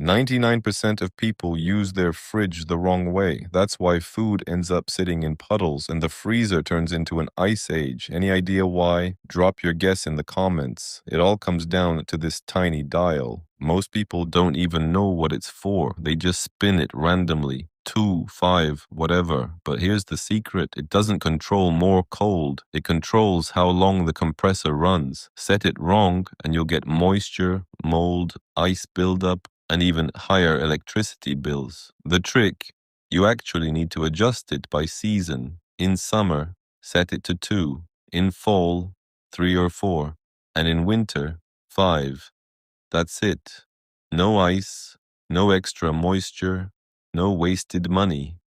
99% of people use their fridge the wrong way. That's why food ends up sitting in puddles and the freezer turns into an ice age. Any idea why? Drop your guess in the comments. It all comes down to this tiny dial. Most people don't even know what it's for. They just spin it randomly. 2, 5, whatever. But here's the secret. It doesn't control more cold. It controls how long the compressor runs. Set it wrong and you'll get moisture, mold, ice buildup, and even higher electricity bills. The trick, you actually need to adjust it by season. In summer, set it to 2. In fall, 3 or 4. And in winter, 5. That's it. No ice, no extra moisture, no wasted money.